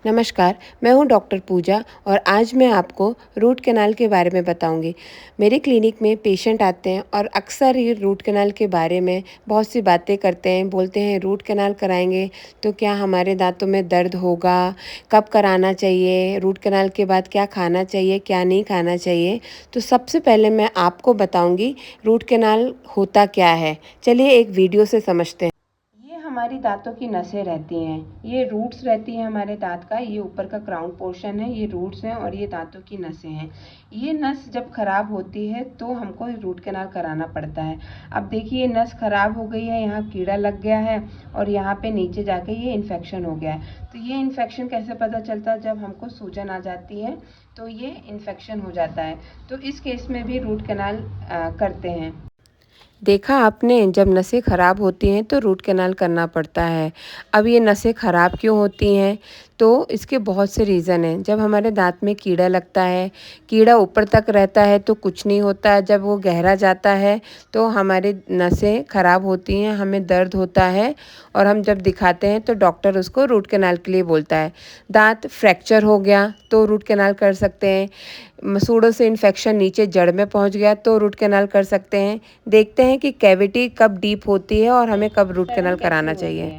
नमस्कार, मैं हूँ डॉक्टर पूजा और आज मैं आपको रूट कैनाल के बारे में बताऊँगी। मेरे क्लिनिक में पेशेंट आते हैं और अक्सर ये रूट कैनाल के बारे में बहुत सी बातें करते हैं। बोलते हैं रूट कैनाल कराएँगे तो क्या हमारे दाँतों में दर्द होगा? कब कराना चाहिए? रूट कैनाल के बाद क्या खाना चाहिए, क्या नहीं खाना चाहिए? तो सबसे पहले मैं आपको बताऊँगी रूट कैनाल होता क्या है। चलिए एक वीडियो से समझते हैं। ये हमारी दाँतों की नसें रहती हैं, ये रूट्स रहती हैं हमारे दाँत का, ये ऊपर का क्राउन पोर्शन है, ये रूट्स हैं और ये दाँतों की नसें हैं। ये नस जब खराब होती है तो हमको रूट कैनाल कराना पड़ता है। अब देखिए ये नस खराब हो गई है, यहाँ कीड़ा लग गया है और यहाँ पे नीचे जाके ये इन्फेक्शन हो गया है। तो ये इन्फेक्शन कैसे पता चलता है? जब हमको सूजन आ जाती है तो ये इन्फेक्शन हो जाता है। तो इस केस में भी रूट कैनाल करते हैं। देखा आपने, जब नसें ख़राब होती हैं तो रूट कैनाल करना पड़ता है। अब ये नसें ख़राब क्यों होती हैं? तो इसके बहुत से रीज़न हैं। जब हमारे दाँत में कीड़ा लगता है, कीड़ा ऊपर तक रहता है तो कुछ नहीं होता है, जब वो गहरा जाता है तो हमारे नसें ख़राब होती हैं, हमें दर्द होता है और हम जब दिखाते हैं तो डॉक्टर उसको रूट कैनाल के लिए बोलता है। दाँत फ्रैक्चर हो गया तो रूट कैनाल कर सकते हैं। मसूड़ों से इन्फेक्शन नीचे जड़ में पहुंच गया तो रूट कैनाल कर सकते हैं। देखते हैं कि कैविटी कब डीप होती है और हमें कब रूट कैनाल कराना चाहिए।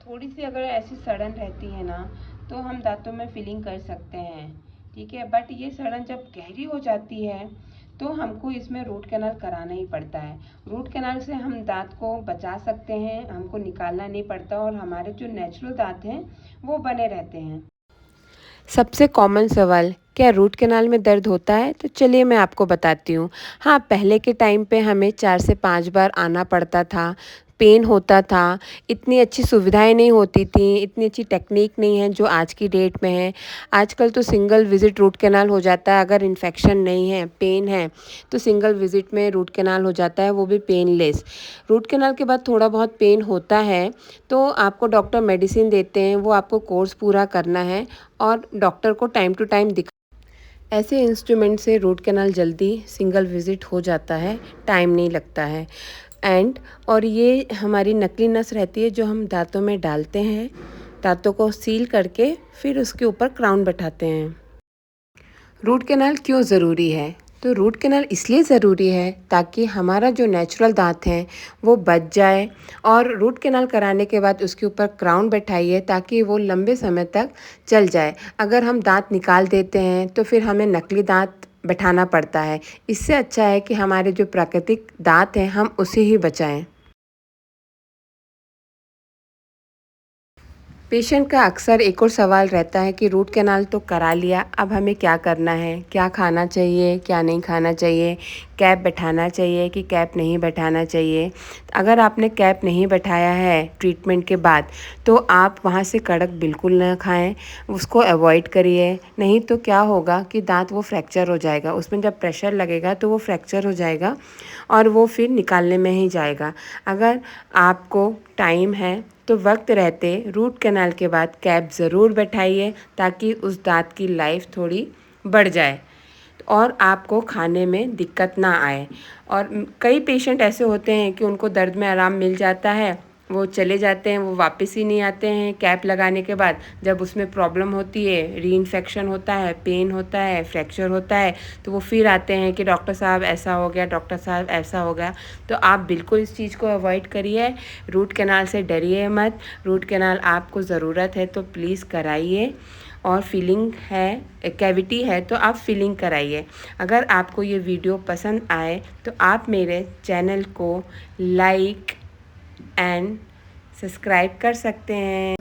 थोड़ी सी अगर ऐसी सड़न रहती है ना तो हम दांतों में फिलिंग कर सकते हैं, ठीक है। बट ये सड़न जब गहरी हो जाती है तो हमको इसमें रूट कैनाल कराना ही पड़ता है। रूट कैनाल से हम दांत को बचा सकते हैं, हमको निकालना नहीं पड़ता और हमारे जो नेचुरल दांत हैं वो बने रहते हैं। सबसे कॉमन सवाल, क्या रूट कैनाल में दर्द होता है? तो चलिए मैं आपको बताती हूँ। हाँ, पहले के टाइम पे हमें 4 से 5 बार आना पड़ता था, पेन होता था, इतनी अच्छी सुविधाएं नहीं होती थी, इतनी अच्छी टेक्निक नहीं है जो आज की डेट में है। आजकल तो सिंगल विज़िट रूट कैनाल हो जाता है। अगर इन्फेक्शन नहीं है, पेन है, तो सिंगल विज़िट में रूट कैनाल हो जाता है, वो भी पेनलेस। रूट कैनाल के बाद थोड़ा बहुत पेन होता है तो आपको डॉक्टर मेडिसिन देते हैं, वो आपको कोर्स पूरा करना है और डॉक्टर को टाइम टू टाइम ऐसे इंस्ट्रूमेंट से रूट कैनाल जल्दी सिंगल विज़िट हो जाता है, टाइम नहीं लगता है। और ये हमारी नकली नस रहती है जो हम दाँतों में डालते हैं, दाँतों को सील करके फिर उसके ऊपर क्राउन बैठाते हैं। रूट कैनाल क्यों ज़रूरी है? तो रूट कैनाल इसलिए ज़रूरी है ताकि हमारा जो नेचुरल दाँत है वो बच जाए और रूट कैनाल कराने के बाद उसके ऊपर क्राउन बैठाइए ताकि वो लंबे समय तक चल जाए। अगर हम दाँत निकाल देते हैं तो फिर हमें नकली दाँत बैठाना पड़ता है। इससे अच्छा है कि हमारे जो प्राकृतिक दाँत हैं हम उसे ही बचाएं। पेशेंट का अक्सर एक और सवाल रहता है कि रूट कैनाल तो करा लिया, अब हमें क्या करना है? क्या खाना चाहिए, क्या नहीं खाना चाहिए? कैप बैठाना चाहिए कि कैप नहीं बैठाना चाहिए? अगर आपने कैप नहीं बैठाया है ट्रीटमेंट के बाद तो आप वहाँ से कड़क बिल्कुल ना खाएं, उसको अवॉइड करिए। नहीं तो क्या होगा कि दांत वो फ्रैक्चर हो जाएगा, उसमें जब प्रेशर लगेगा तो वो फ्रैक्चर हो जाएगा और वो फिर निकालने में ही जाएगा। अगर आपको टाइम है तो वक्त रहते रूट कैनाल के बाद कैप ज़रूर बैठाइए ताकि उस दांत की लाइफ थोड़ी बढ़ जाए और आपको खाने में दिक्कत ना आए। और कई पेशेंट ऐसे होते हैं कि उनको दर्द में आराम मिल जाता है, वो चले जाते हैं, वो वापस ही नहीं आते हैं कैप लगाने के बाद। जब उसमें प्रॉब्लम होती है, री इन्फेक्शन होता है, पेन होता है, फ्रैक्चर होता है, तो वो फिर आते हैं कि डॉक्टर साहब ऐसा हो गया, डॉक्टर साहब ऐसा हो गया। तो आप बिल्कुल इस चीज़ को अवॉइड करिए, रूट कैनाल से डरिए मत। रूट कैनाल आपको ज़रूरत है तो प्लीज़ कराइए। और फिलिंग है, कैविटी है तो आप फिलिंग कराइए। अगर आपको ये वीडियो पसंद आए तो आप मेरे चैनल को लाइक एंड सब्सक्राइब कर सकते हैं।